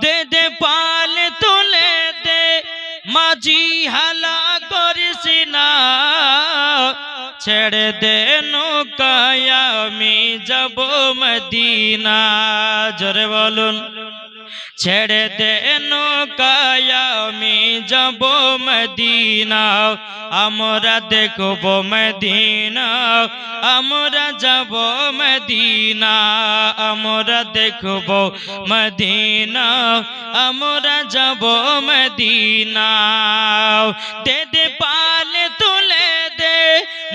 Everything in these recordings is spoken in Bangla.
দে দে পাল তুলে দে মাঝি হালা করিস না ছেড়ে দে নৌকায় আমি যাব মদিনা জোরে বলুন ছেড়ে দে নৌকায় আমি যাব মদিনা আমরা দেখব মদিনা আমরা যাব মদিনা আমরা দেখব মদিনা আমরা যাব মদিনা দে দে পাল তুলে দে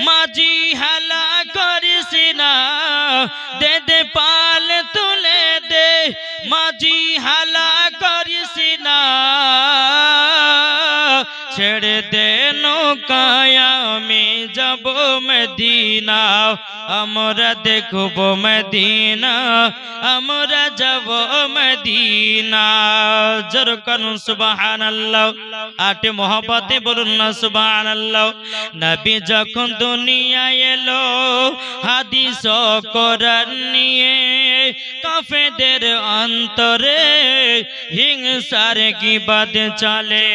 মাঝি হালা করিস না দে দে পাল তুলে দে মাঝি হালা করিস না ছেড়ে দে নৌকায় আমি যাব মদিনা আমরা দেখব মদিনা আমরা যাব মদিনা জোরে করুন সুবহানাল্লাহ আটে মোহব্বতে বলুন না সুবহানাল্লাহ নবী যখন দুনিয়ায় এলো হাদিস ও কোরআন নিয়ে কাফেরদের অন্তরে হিংসার গীবত চলে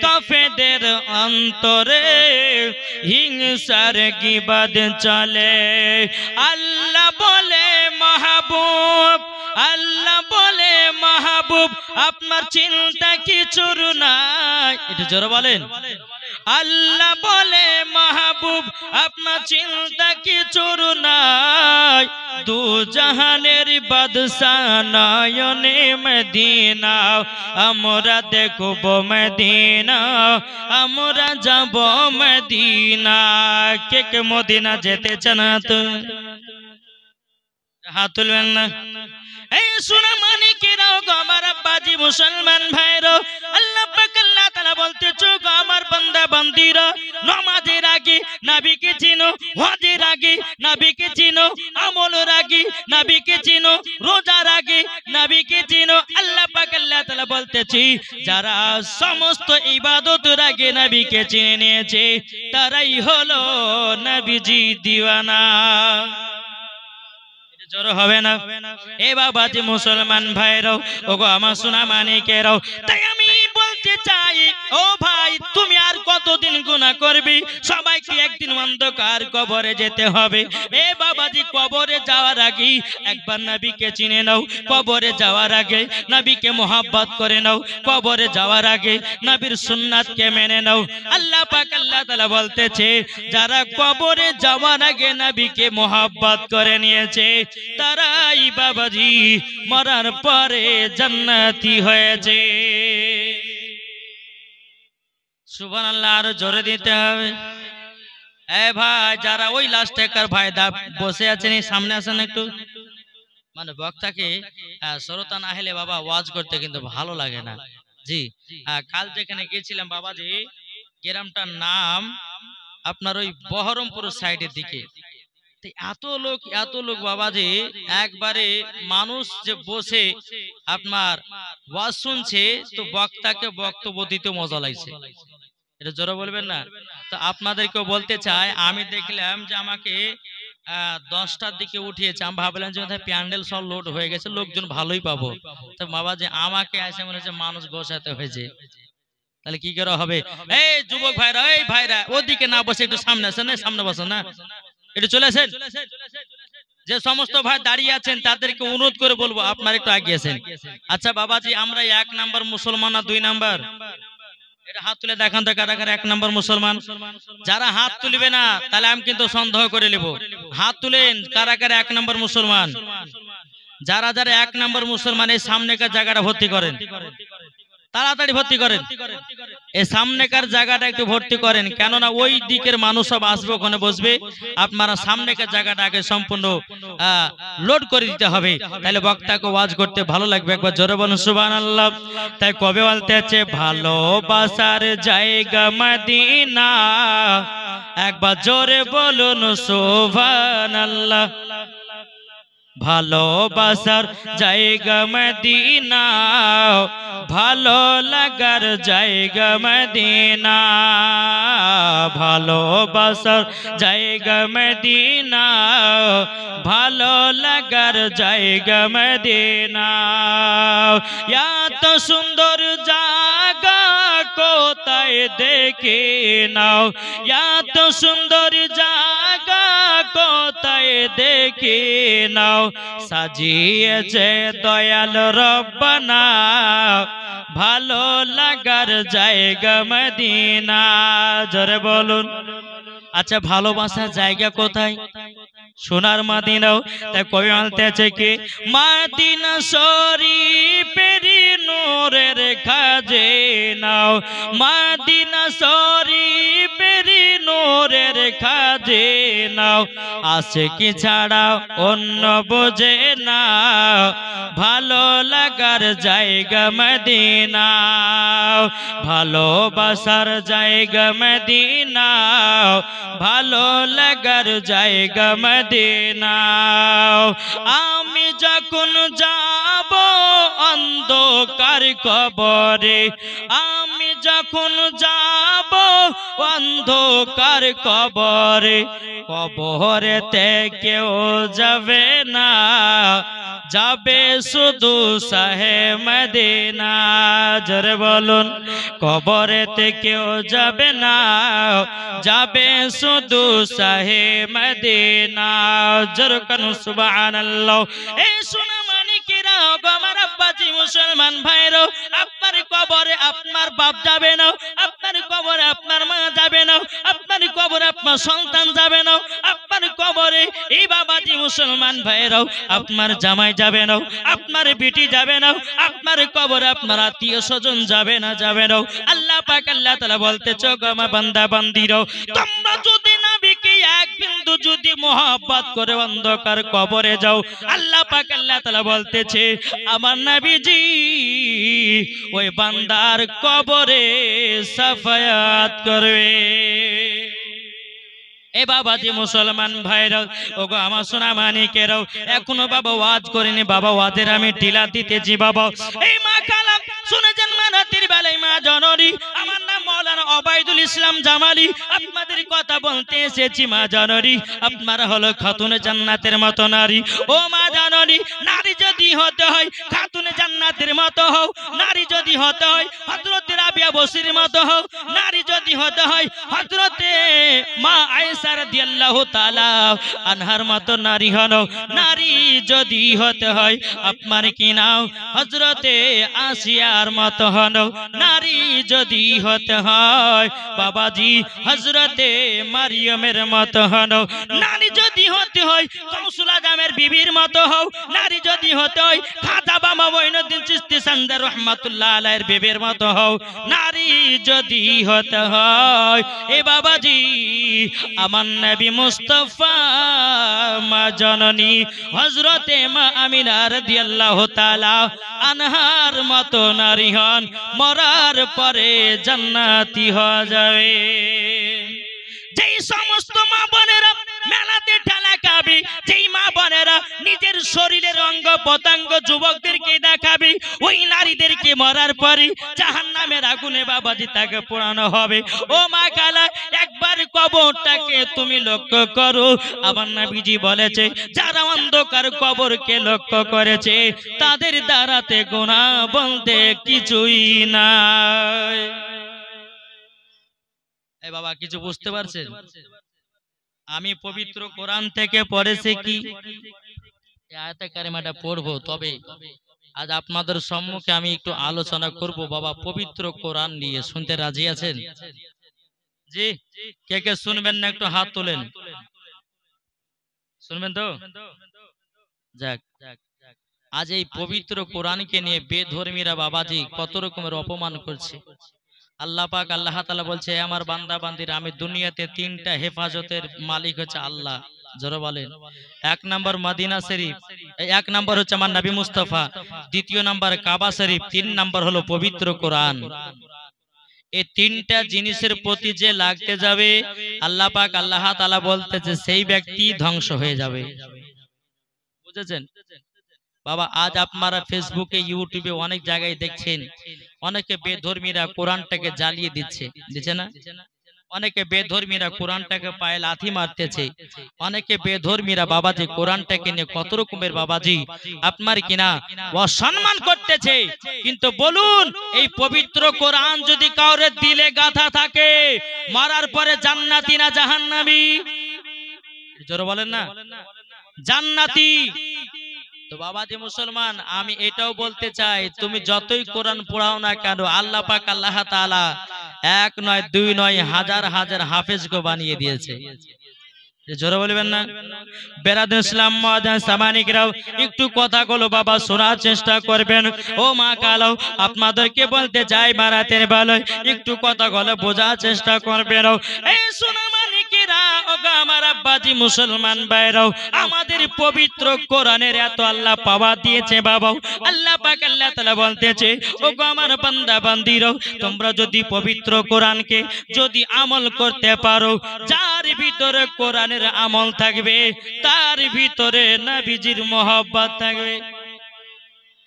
কাফেরদের অন্তরে হিংসার গীবত চলে আল্লাহ বলে মাহবুব আল্লাহ বলে মাহবুব আপনার চিন্তা কিছুর নাই এটা জোরে বলেন আল্লাহ বলে মাহবুব আপনার চিন্তা কিছুর নাই দু জাহানের বাদশা নয়নে মদিনা আমরা দেখব মদিনা আমরা যাব মদিনা কে কে মদিনা যেতে চান তো হাত তুলবেন না এই সোনা মানিকেরাও গো আমার আব্বাজি মুসলমান ভাইরা আল্লাহ পাক আল্লাহ তাআলা বলতেছে গো আমার বান্দা বান্দীরা নামাজের আগে নবীকে চিনো হজের আগে নবীকে চিনো আমলের আগে নবীকে চিনো রোজার আগে নবীকে চিনো আল্লাহ পাক আল্লাহ তাআলা বলতেছে যারা সমস্ত ইবাদতের আগে নবীকে চিনে নিয়েছে তারাই হলো নবীজি দিওয়ানা জোর হবে না এ বাবাজি মুসলমান ভাইরাও ওগো আমার সোনা মানিকেরাও তাই আমি বলতে চাই ও ভাই তুমি আর কতদিন গুনাহ করবি সবাইকে একদিন অন্ধকার কবরে যেতে হবে এ বাবাজি কবরে যাওয়ার আগে একবার নবীকে চিনে নাও কবরে যাওয়ার আগে নবীকে মোহাব্বত করে নাও কবরে যাওয়ার আগে নবীর সুন্নাতকে মেনে নাও আল্লাহ পাক আল্লাহ তাআলা বলতেছে যারা কবরে যাওয়ার আগে নবীকে মোহাব্বত করে নিয়েছে তারাই বাবাজি মরার পরে জান্নাতি হয়েছে সুবহানাল্লাহ আর জোরে দিতে হবে এ ভাই যারা ওই লাস্ট একার ভাই বসে আছেন এই সামনে আসেন একটু মানে বক্তাকে শ্রোতা না হলে বাবা ওয়াজ করতে কিন্তু ভালো লাগে না জি কাল যেখানে গিয়েছিলাম বাবাজি গ্রামটার নাম আপনার ওই বহরমপুর সাইডের দিকে এত লোক বাবাজি একবারে মানুষ যে বসে আপনার ওয়াজ শুনছে তো বক্তাকে বক্তব্য দিতে মজা লাগছে এটা জোরে বলবেন না তো আপনাদেরকেও বলতে চাই আমি দেখলাম যে আমাকে 10টার দিকে উঠিয়েছে আমি ভাবলাম যে প্যান্ডেল সব লোড হয়ে গেছে লোকজন ভালোই পাবো তো বাবাজি আমাকে আসে মনে হচ্ছে মানুষ বসাতে হয়েছে তাহলে কি করে হবে এই যুবক ভাইরা এই ভাইরা ওদিকে না বসে একটু সামনে আসেন সামনে বসেন না একটু চলে আসেন যে সমস্ত ভাই দাঁড়িয়ে আছেন তাদেরকে অনুরোধ করে বলবো আপনারা একটু এগিয়ে আসেন আচ্ছা বাবাজি আমরা 1 নাম্বার মুসলমান না 2 নাম্বার এটা হাত তুলে দেখান তো কারা কারা 1 নাম্বার মুসলমান যারা হাত তুলবে না তাহলে আমি কিন্তু সন্দেহ করে নেব হাত তুলেন কারা কারা 1 নাম্বার মুসলমান যারা যারা 1 নাম্বার মুসলমান এই সামনেকার জায়গাটা ভর্তি করেন তাড়াতাড়ি ভর্তি করেন এই সামনেকার জায়গাটা একটু ভর্তি করেন কেন না ওই দিকের মানুষ সব আসবে ওখানে বসবে আপনারা সামনেকার জায়গাটা আগে সম্পূর্ণ লোড করে দিতে হবে তাহলে বক্তাকে ওয়াজ করতে ভালো লাগবে একবার জোরে বলুন সুবহানাল্লাহ তাই কবে বলতে আছে ভালোবাসার জায়গা মদিনা একবার জোরে বলুন সুবহানাল্লাহ ভালোবাসার জায়গা মদিনা, ভালো লাগার জায়গা মদিনা, ভালোবাসার জায়গা মদিনা, ভালো লাগার জায়গা মদিনা। এত সুন্দর জায়গা কোথায় দেখে নাও, এত সুন্দর জায়গা কোথায় দেখে নাও, সাজিয়েছে দয়াল রব্বানা, ভালো লাগার জায়গা মদিনা। জোরে বলুন। আচ্ছা ভালোবাসার জায়গা কোথায়? সোনার মদিনাও। তাই কবি বলতেছে কি, মদিনা শরীফের নূরের খাজিনাও, মদিনা শরীফের নূরের খাজিনাও, আশিকি ছাড়া অন্য বোঝে না, ভালো লাগার জায়গা মদিনা, ভালোবাসার জায়গা মদিনা, ভালো লাগার জায়গা মদিনা। আমি যখন যাব অন্ধকার কবরে, আমি যখন যাব অন্ধকার কবরে, কবরেতে কেউ যাবে না, যাবে শুধু শাহে মদিনা। জোরে বলুন। কবরেতে কেউ যাবে না, যাবে শুধু শাহে মদিনা। জোরে কানু সুবহানাল্লাহ। এই সোনা মানিকেরা গো আমার আব্বাজি মুসলমান ভাইরা, আপনার কবরে আপনার বাপ যাবে না, আপনার কবরে আপনার মা যাবে না, আপনার কবরে আপনার সন্তান যাবে না, আপনার কবরে এই বাবাজি মুসলমান ভাইরাও আপনার জামাই যাবে না, আপনার বেটি যাবে না, আপনার কবরে আপনার আত্মীয় স্বজন যাবে না, যাবে না। আল্লাহ পাক আল্লাহ তাআলা বলতেছে গো আমার বান্দা বান্দিরাও, তোমরা যদি নবীকে এক বিন্দু যদি মহব্বত করে অন্ধকার কবরে যাও, আল্লাহ পাক আল্লাহ তাআলা বলতেছে আমার নবীজি ওই বান্দার কবরে সাফায়াত করবে। এ বাবাজি মুসলমান ভাইরা, ওগো আমার সোনা মানিকেরাও, এখনো বাবা ওয়াজ করিনি, বাবা ওয়াজের আমি ঢিলা দিতেছি বাবা। এই মা কালাম শুনে যান, মা রাতের বেলায় মা জননী, আমার নাম মাওলানা ওবায়দুল ইসলাম জামালি, আপনাদের কথা বলতে এসেছি মা জননী। আপনারা হলো খাতুনে জান্নাতের মতো নারী। ও মা জননী, নারী যদি হতে হয় খাতুনে জান্নাতের মতো হও, নারী যদি হতে হয় হযরত রাবিয়া বসরির মতো হও, নারী যদি হতে হয় হযরতে মা আয়েশা রাদিয়াল্লাহু তাআলা আনহার মতো নারী হও, নারী যদি হতে হয় আপনার কি নাও হযরতে আসিয়ার মতো হও, নারী যদি হতে হয় বাবাজি হযরতে মারিয়মের মতো হও, নারী যদি হতে হয় কাউসুল আজমের বিবির মতো হও, নারী যদি হতে হয় খাজা বাবা মঈনুদ্দিন চিশতি সান্দার রাহমাতুল্লাহ আলাইহির বিবির মতো হও, নারী যদি হতে হয় এ বাবাজি আমার নবী মুস্তাফা মা জননী হযরতে মা আমিনা রাদিয়াল্লাহু তাআলা আনহার মতো নারী হন, মরার পরে জান্নাতি হয়ে যাবে। যেই সমস্ত মা বোনেরা মেলাতে ঠেলা খাবে, যেই মা বোনেরা নিজের শরীরের অঙ্গ প্রত্যঙ্গ যুবকদেরকে দেখাবে, ওই নারীদেরকে মরার পরে জাহান্নামের আগুনে বাবাজি তাকে পোড়ানো হবে। ও মা কালা, একবার কবরটাকে তুমি লক্ষ্য করো। আমার নবীজি বলেছে যারা অন্ধকার কবরকে লক্ষ্য করেছে তাদের দ্বারাতে গুনাহ বলতে কিছুই নাই। এই বাবা কিছু বুঝতে পারছেন? আমি পবিত্র কোরআন থেকে পড়েছি কি আয়াতে কারিমাটা পড়বো, তবে আজ আপনাদের সম্মুখে আমি একটু আলোচনা করব বাবা পবিত্র কোরআন নিয়ে। শুনতে রাজি আছেন? জি, কে কে শুনবেন না একটু হাত তোলেন। শুনবেন তো? যাক, আজ এই পবিত্র কোরআনকে নিয়ে বেধর্মীরা বাবাজি কত রকমের অপমান করছে। আল্লাহ পাক আল্লাহ তাআলা বলছে আমার বান্দা বান্দিরা, আমি দুনিয়াতে তিনটা হেফাজতের মালিক হচ্ছে আল্লাহ। জোরে বলেন। এক নাম্বার মদিনা শরীফ, এক নাম্বার হচ্ছে আমার নবী মুস্তাফা, দ্বিতীয় নাম্বার কাবা শরীফ, তিন নাম্বার হলো পবিত্র কোরআন। এই তিনটা জিনিসের প্রতি যে লাগতে যাবে আল্লাহ পাক আল্লাহ তাআলা বলতেছে সেই ব্যক্তি ধ্বংস হয়ে যাবে। বুঝেছেন বাবা? আজ আপনারা ফেসবুকে ইউটিউবে অনেক জায়গায় দেখছেন অনেকে বেধর্মীরা কোরআনটাকে জ্বালিয়ে দিচ্ছে না? অনেকে বেধর্মীরা কোরআনটাকে পায়ে লাথি মারতেছে, অনেকে বেধর্মীরা বাবাজি কোরআনটাকে নিয়ে কত রকমের বাবাজি আপনার কিনা অসম্মান করতেছে। কিন্তু বলুন, এই পবিত্র কোরআন যদি কাউরে দিলে গাথা থাকে, মারার পরে জান্নাতি না জাহান্নামী? জোরে বলেন না, জান্নাতি। তো বাবাজি মুসলমান, আমি এটাও বলতে চাই, তুমি যতই কোরআন পড়াও না কেন, আল্লাহ পাক আল্লাহ তাআলা এক নয় দুই নয় হাজার হাজার হাফেজকে বানিয়ে দিয়েছে। জোরে বলবেন না? বেরাদুল ইসলাম মুআজ্জাজ সামানিকরাও একটু কথাগুলো বাবা শোনার চেষ্টা করবেন। ও মা কালো, আপনাদেরকে বলতে চাই বারাতের বেলায় একটু কথাগুলো বোঝার চেষ্টা করবেন। এই শোনা মানিকেরা, ওগো আমার আব্বাজি মুসলমান ভাইরাও, আমাদের পবিত্র কোরআনের এত আল্লাহ পাওয়ার দিয়েছে বাবা। আল্লাহ পাক আল্লাহ তাআলা বলতেছে, ওগো আমার বান্দা বান্দিরাও, তোমরা যদি পবিত্র কোরআনকে যদি আমল করতে পারো, যার ভিতরে কোরআনের আমল থাকবে তার ভিতরে নবীজির মহব্বত থাকবে।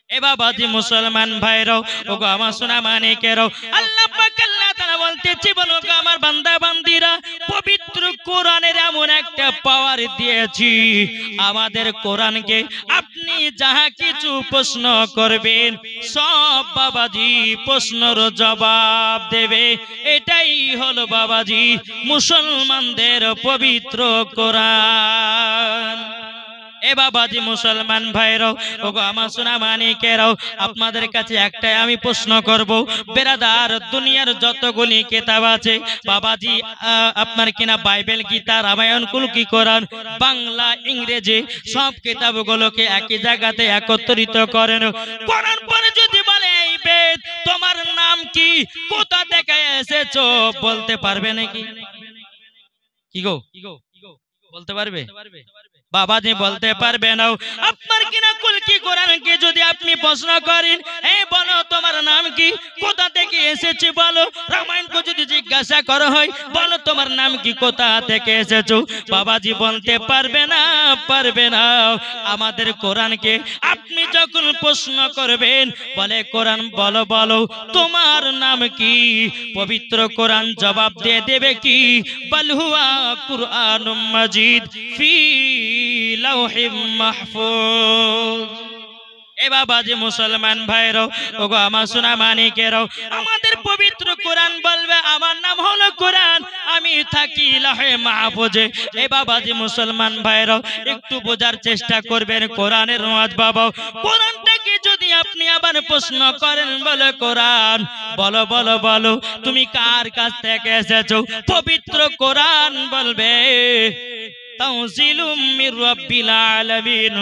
এ বাবাজি মুসলমান ভাইরাও, ওগো আমার সোনা মানিকেরাও, আল্লাহ পাক আল্লাহ তাআলা বলতেছে, বলো গো আমার বান্দা বান্দিরা, পবিত্র কোরআনের এমন একটা পাওয়ার দিয়েছি, আমাদের কোরআনকে আপনি যাহা কিছু প্রশ্ন করবেন সব বাবাজি প্রশ্নের জবাব দেবে। এটাই হলো বাবাজি মুসলমানদের পবিত্র কোরআন। এ বাবাজি মুসলমান ভাইরাও, ওগো আমার সোনা মানিকেরাও, আপনাদের কাছে একটাই আমি প্রশ্ন করব, বেরাদার দুনিয়ার যতগুলি কিতাব আছে বাবাজি, আপনার কিনা বাইবেল, গীতা, রামায়ণ, কুলকি, কোরআন, বাংলা, ইংরেজি সব কিতাবগুলোকে একই জায়গাতে একত্রিত করেন। কোরআন পরে যদি বলে, এই বেদ তোমার নাম কি, কোথা থেকে এসেছো, বলতে পারবে নাকি? কি গো বলতে পারবে? বাবাজি বলতে পারবে না। আপনার কিনা কুলকি কোরআনকে যদি আপনি প্রশ্ন করেন, এই বলো তোমার নাম কি, কোথা থেকে এসেছে বলো, রামায়ণকে যদি জিজ্ঞাসা করা হয়, বলো তোমার নাম কি, কোথা থেকে এসেছো, বাবাজি বলতে পারবে না, পারবে না। আমাদের কোরআনকে আপনি যখন প্রশ্ন করবেন, বলে কোরআন বলো বলো তোমার নাম কি, পবিত্র কোরআন জবাব দিয়ে দেবে কি, বল হুয়া কুরআনুম মাজিদ ফি লাউহিম মাহফুজ। এ বাবাজি মুসলমান ভাইরাও, ওগো আমার সোনা মানিকেরাও, আমাদের পবিত্র কোরআন বলবে আমার নাম হলো কোরআন, আমি থাকি লাহে মাহফুজে। এ বাবাজি মুসলমান ভাইরাও, একটু বোঝার চেষ্টা করবেন কোরআনের ওয়াজ বাবা। কোরআনটাকে যদি আপনি আবার প্রশ্ন করেন, বলে কোরআন বলো বলো বলো তুমি কার কাছ থেকে এসেছো, পবিত্র কোরআন বলবে তানজিলুম মির রাব্বিল আলামিন,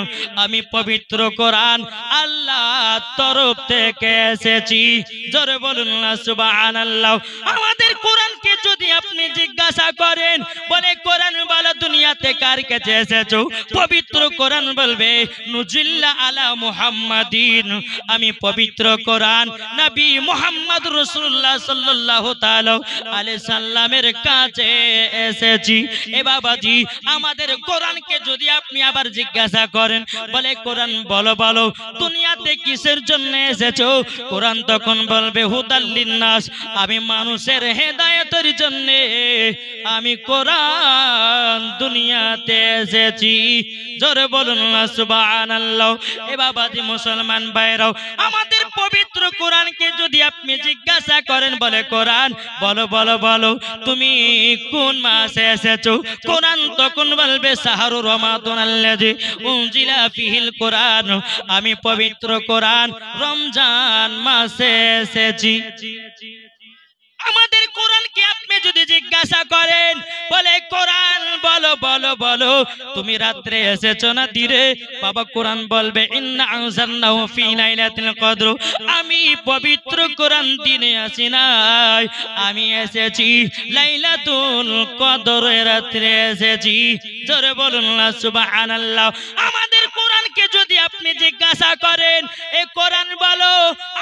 আমি পবিত্র কোরআন আল্লাহর তরফ থেকে এসেছি। জোরে বলুন না সুবহানাল্লাহ। আমাদের কোরআনকে যদি আপনি জিজ্ঞাসা করেন, বলে কোরআন বলো দুনিয়াতে কার কাছে এসেছো, পবিত্র কোরআন বলবে নুজিল্লা আলা মুহাম্মাদিন, আমি পবিত্র কোরআন নবী মুহাম্মদ রাসূলুল্লাহ সাল্লাল্লাহু তাআলা আলাইহি সাল্লামের কাছে এসেছি। এ বাবাজি, আমাদের কোরআনকে যদি আপনি আবার জিজ্ঞাসা করেন, বলে কোরআন বলো বলো দুনিয়াতে কিসের জন্য এসেছো, কোরআন তখন বলবে হুদাল লিন্নাস, আমি মানুষের হেদায়েতের জন্য আমি কোরআন দুনিয়াতে এসেছি। জোরে বলুন না সুবহানাল্লাহ। এ বাবাজি মুসলমান ভাইরাও, আমাদের পবিত্র কোরআনকে যদি আপনি জিজ্ঞাসা করেন, বলে কোরআন বলো বলো বলো তুমি কোন মাসে এসেছো, কোরআন তখন বলবে শাহরু রমাদান আল্লাযী উনজিলা ফিহিল কোরআন, আমি পবিত্র কোরআন রমজান মাসে এসেছি। আমাদের কোরআনকে আপনি যদি জিজ্ঞাসা করেন, বলে কোরআন বলো বলো বলো তুমি রাত্রে এসেছো না দিনে, বাবা কোরআন বলবে ইন্না আনজালনাহু ফি লাইলাতিল কদর, আমি পবিত্র কোরআন দিনে আসি নাই, আমি এসেছি লাইলাতুল কদরের রাত্রে এসেছি। জোরে বলুন না সুবহানাল্লাহ। আমাদের কোরআনকে যদি আপনি জিজ্ঞাসা করেন, এ কোরআন বলো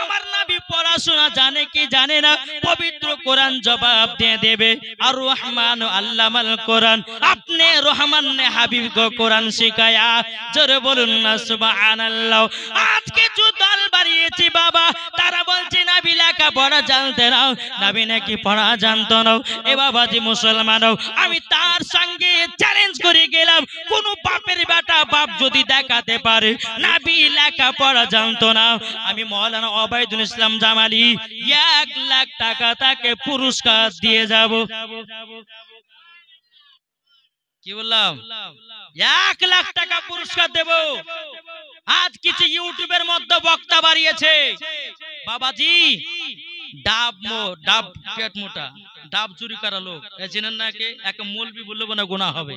আমার নবী পড়া শোনা জানে কি জানে না, পবিত্র কোরআন জবাব দিয়ে দেবে। আর রহমান আল্লামাল কোরআন, আপনি রহমান ने হাবিব को কোরআন শিখায়া। জোরে বলুন না সুবহানাল্লাহ। আজ কিছু দল বাড়িয়েছি বাবা, তারা বলছে নবী লেখা পড়া জানতে নাও, নবী নাকি পড়া জানতো না। এ বাবাজি মুসলমানও, আমি তার সঙ্গে চ্যালেঞ্জ করে গেলাম, কোন বাপের বেটা বাপ যদি দেখাতে পারে নবী লেখা পড়া জানতো না, আমি মাওলানা ওবায়দুল ইসলাম জামালি 1 লাখ টাকা তাকে পুরস্কার দিয়ে যাব। কি বললাম? 1 লাখ টাকা পুরস্কার দেব। আজ কিছু ইউটিউবের মধ্যে বক্তা বাড়িয়েছে বাবাজি, ডাব পেট মোটা, ডাব চুরি করা লোক, চেনেন না কে? এক মৌলবি বলবো না, গুনাহ হবে।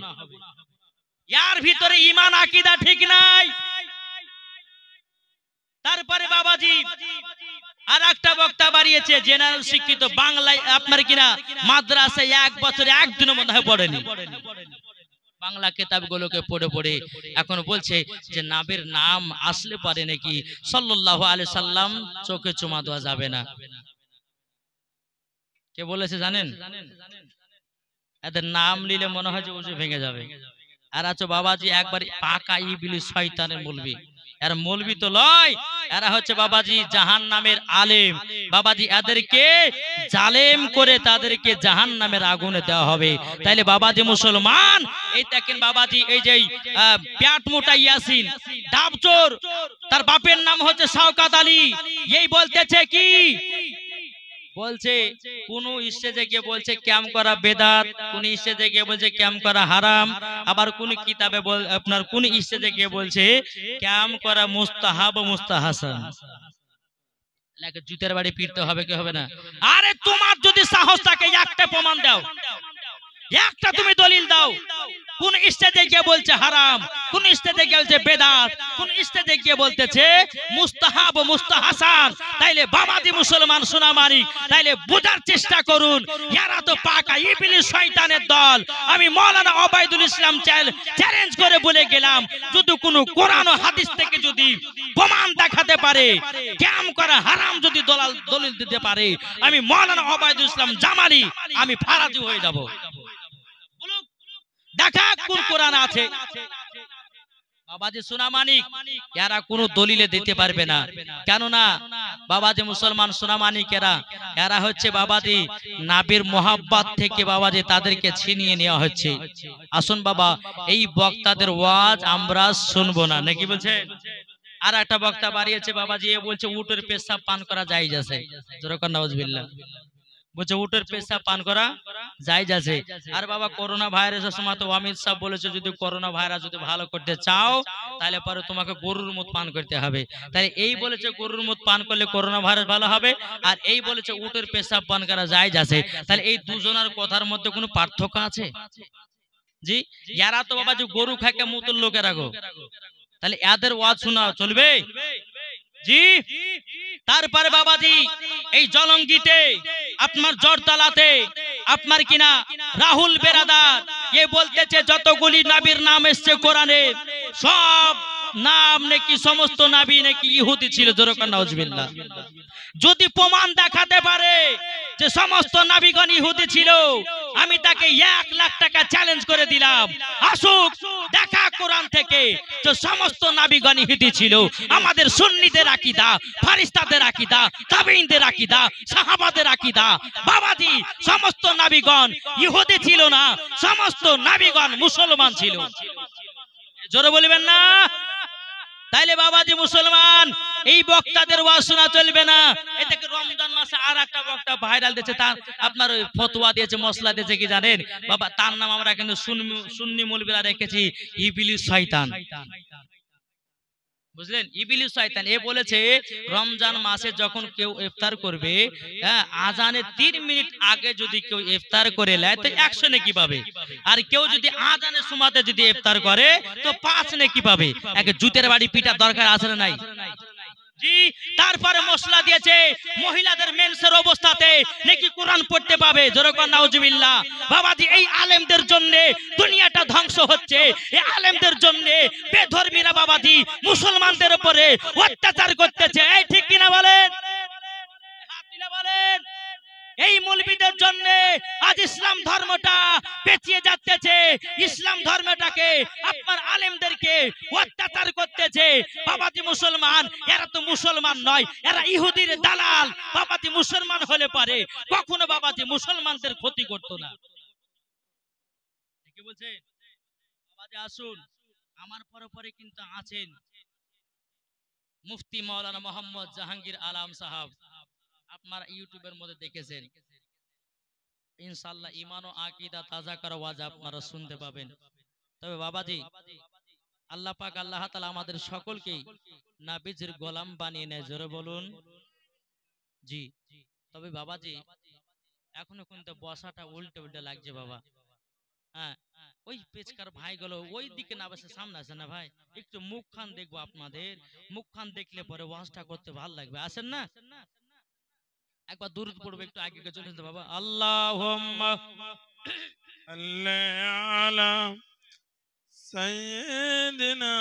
ইয়ার ভিতরে ঈমান আকীদা ঠিক নাই। তারপরে বাবাজি আর একটা বক্তা বাড়িয়েছে, জেনারেল শিক্ষিত, বাংলায় আপনার কিনা মাদ্রাসায় 1 বছরে একদিনও মনে হয় পড়েনি, বাংলা কিতাবগুলোকে পড়ে পড়ে এখন বলছে যে নবীর নাম আসলে পারে নাকি সাল্লাল্লাহু আলাইহি সাল্লাম চোখে চুমা দেওয়া যাবে না। কে বলেছে জানেন? এদের নাম নিলে মনে হয় যে উজু ভেঙে যাবে। আর আছো বাবাজি একবার পাকা ইবলিস শয়তানের মৌলবি, এরা মৌলবি তো লয়, এরা হচ্ছে বাবাজি জাহান্নামের আলেম। বাবাজি এদেরকে জালেম করে তাদেরকে জাহান্নামের আগুনে দেওয়া হবে। তাইলে বাবাজি মুসলমান, এই দেখেন বাবাজি, এই যে পেট মোটা ইয়াসিন ডাবচোর, তার বাপের নাম হচ্ছে শওকত আলী, এই বলতেছে কি বলছে, কোন স্টেজে গিয়ে বলছে ক্যাম করা বেদাত, কোন স্টেজে গিয়ে বলছে ক্যাম করা হারাম, আবার কোন কিতাবে আপনার কোন স্টেজে গিয়ে বলছে ক্যাম করা মুস্তাহাব ও মুস্তাহাসান। লাগে জুতের বাড়ি পিটতে হবে কি হবে না? আরে তোমার যদি সাহস থাকে একটা প্রমাণ দাও, একটা তুমি দলিল দাও। কোন স্টেজে গিয়ে বলছে হারাম, কোন স্টেজে গিয়ে বলছে বেদাত, কোন স্টেজে গিয়ে বলতেছে মুস্তাহাব ও মুস্তাহাসান। তাইলে বাবাজি মুসলমান সোনা মানিক, তাইলে বোঝার চেষ্টা করুন, এরা তো পাকা ইবলিস শয়তানের দল। আমি মাওলানা ওবায়দুল ইসলাম চ্যালেঞ্জ করে বলে গেলাম, যদি কোনো কোরআন ও হাদিস থেকে যদি প্রমাণ দেখাতে পারে, ক্যাম করা হারাম যদি দলিল দিতে পারে, আমি মাওলানা ওবায়দুল ইসলাম জামালি আমি ফারাজি হয়ে যাব। দেখা কোন কোরআন আছে। বাবাজি সোনা মানিক, এরা কোনো দলিলে দিতে পারবে না। কেননা বাবাজি মুসলমান সোনা মানিকেরা, এরা হচ্ছে বাবাজি নবীর মোহাব্বত থেকে বাবাজি তাদেরকে ছিনিয়ে নেওয়া হচ্ছে। আসুন বাবা, এই বক্তাদের ওয়াজ আমরা শুনবো না, নাকি বলছে? আর একটা বক্তা বাড়িয়েছে বাবাজি, এ বলছে উটের পেশাব পান করা জায়েজ আছে। যেরকম নাউজুবিল্লাহ বলছে উটের পেশাব পান করা জায়েজ আছে। আর বাবা করোনা ভাইরাসের সময় তো অমিত শাহ বলেছে, যদি করোনা ভাইরাস যদি ভালো করতে চাও তাহলে পরে তোমাকে গরুর মুত পান করতে হবে। তাহলে এই বলেছে গরুর মুত পান করলে করোনা ভাইরাস ভালো হবে, আর এই বলেছে উটের পেশাব পান করা জায়েজ আছে। তাহলে এই দুজনের কথার মধ্যে কোনো পার্থক্য আছে? জি, এরা তো বাবা যে গরু খাকে মুতুর লোকেরা গো, তাহলে এদের ওয়াজ শোনা চলবে? জি। তারপরে বাবাজি এই জলঙ্গিতে আপনার জড়তালাতে আপনার কিনা রাহুল বেরাদার এ বলতেছে যতগুলি নবীর নাম এসছে কোরআনে সব নাম নাকি সমস্ত নবী নাকি ইহুদি ছিল। যেরকম নাউজুবিল্লাহ, যদি প্রমাণ দেখাতে পারে যে সমস্ত নবীগণ ইহুদি ছিল, আমি তাকে 1 লাখ টাকা চ্যালেঞ্জ করে দিলাম, আসুক দেখা কোরআন থেকে যে সমস্ত নবীগণ ইহুদি ছিল। আমাদের সুন্নিদের আকীদা, ফেরেশতাদের আকীদা, তাবেঈনদের আকীদা, সাহাবাদের আকীদা, বাবাজি সমস্ত নবীগণ ইহুদি ছিল না, সমস্ত নবীগণ মুসলমান ছিল। জোরে বলবেন না? তাইলে বাবাজি মুসলমান এই বক্তাদের ওয়াজ শোনা চলবে না। এটাকে রমজান মাসে আর একটা বক্তা ভাইরাল দিয়েছে, তার আপনার ওই ফতোয়া দিয়েছে, মশলা দিয়েছে কি জানেন বাবা? তার নাম আমরা কিন্তু সুন্নি মৌলবীরা রেখেছি ইবলিস শয়তান। বুঝলেন? ইবলিস শয়তান। এ বলেছে রমজান মাসে যখন কেউ ইফতার করবে, আজানের 3 মিনিট আগে যদি কেউ ইফতার করে নেয় তো 100 নেকি পাবে, আর কেউ যদি আজানের সময়তে যদি ইফতার করে তো 5 নেকি পাবে। এক জুতের বাড়ি পিটার দরকার আছে না নাই? জি। তারপরে মশলা দিয়েছে মহিলাদের মেন্সের অবস্থাতে নাকি কোরআন পড়তে পাবে। যেরকম নাউজুবিল্লাহ। বাবাজি এই আলেমদের জন্য দুনিয়াটা ধ্বংস হচ্ছে, এই আলেমদের জন্য বেধর্মীরা বাবাজি মুসলমানদের উপরে অত্যাচার করতেছে। এই ঠিক কিনা বলেন? ইসলাম ধর্মটাকে আপনার আলেমদেরকে অত্যাচার করতেছে। বাবাজি মুসলমান, এরা তো মুসলমান নয়, এরা ইহুদির দালাল। বাবাজি মুসলমান হলে পারে কখনো বাবাজি মুসলমানদের ক্ষতি করতো না। কি বলছেন বাবাজি? আসুন, আমার পরে কিন্তু আছেন মুফতি মাওলানা মোহাম্মদ জাহাঙ্গীর আলম সাহাব। আপনারা ইউটিউবের মধ্যে দেখেছেন, ইনশাআল্লাহ ঈমান ও আকীদা তাজা করা ওয়াজ আপনারা শুনতে পাবেন। তবে বাবাজি, আল্লাহ পাক আল্লাহ তাআলা আমাদের সকলকেই নবীজির গোলাম বানিয়ে নেয়, জোরে বলুন জি। তবে বাবাজি, এখনো কিন্তু বসাটা উল্টে উল্টে লাগছে বাবা। হ্যাঁ, ওই পেচকার ভাইগুলো ওই দিকে না বসে সামনে আসে না ভাই, একটু মুখখান দেখবো আপনাদের। মুখখান দেখলে পরে ওয়াজটা করতে ভালো লাগবে। আসেন না, একবার দূরত পড়বে, একটু আগে চলে যেতে বাবা। আল্লাহুম্মা সাল্লি আলা সাইয়্যিদিনা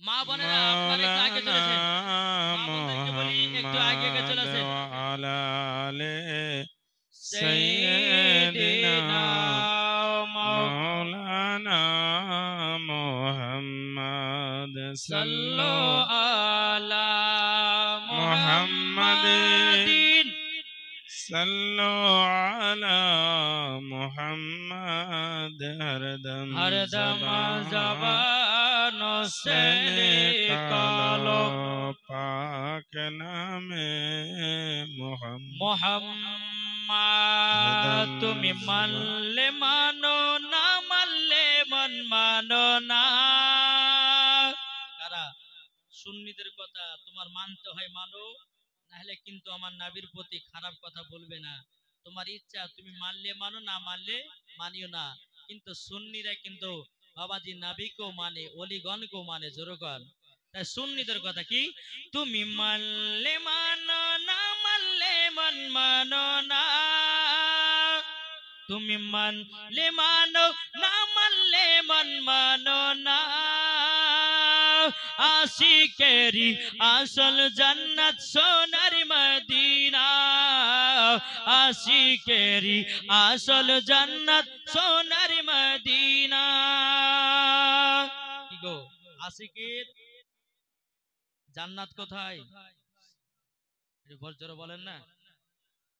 মা বোনেরা আপনারা একটু আগে চলেছেন, মা বোনদেরকে বলি একটু আগে চলেছেন। আলা আলি সাইয়্যিদিনা মাওলানা মুহাম্মদ সাল্লু আলা মুহাম্মাদিন মুহাম্মাদিন সাল্লু আলা মুহাম্মদ হরদম হরদম জবান সে কালো নিকালো পাক নামে মোহাম্মদ। তুমি মানলে মানো, না মানলে মন মানো না। কারা? সুন্নিদের কথা তোমার মানতে হয় মানো, নাহলে কিন্তু আমার নবীর প্রতি খারাপ কথা বলবে না। তোমার ইচ্ছা, তুমি মানলে মানো, না মানলে মানিও না। কিন্তু সুন্নিরা কিন্তু বাবাজি নবীকেও মানে, অলিগণকেও মানে, জোরগণ। তাই সুন্নিদের কথা কি, তুমি মানলে মানো, না মানলে মন মানো না। তুমি মানলে মানো, না মানলে মন মানো না। আশিকেরি আসল জান্নাত সোনার মদিনা, আশিকেরি আসল জান্নাত সোনার মদিনা। কি গো, আশিকের জান্নাত কোথায়? জোরে বলেন না।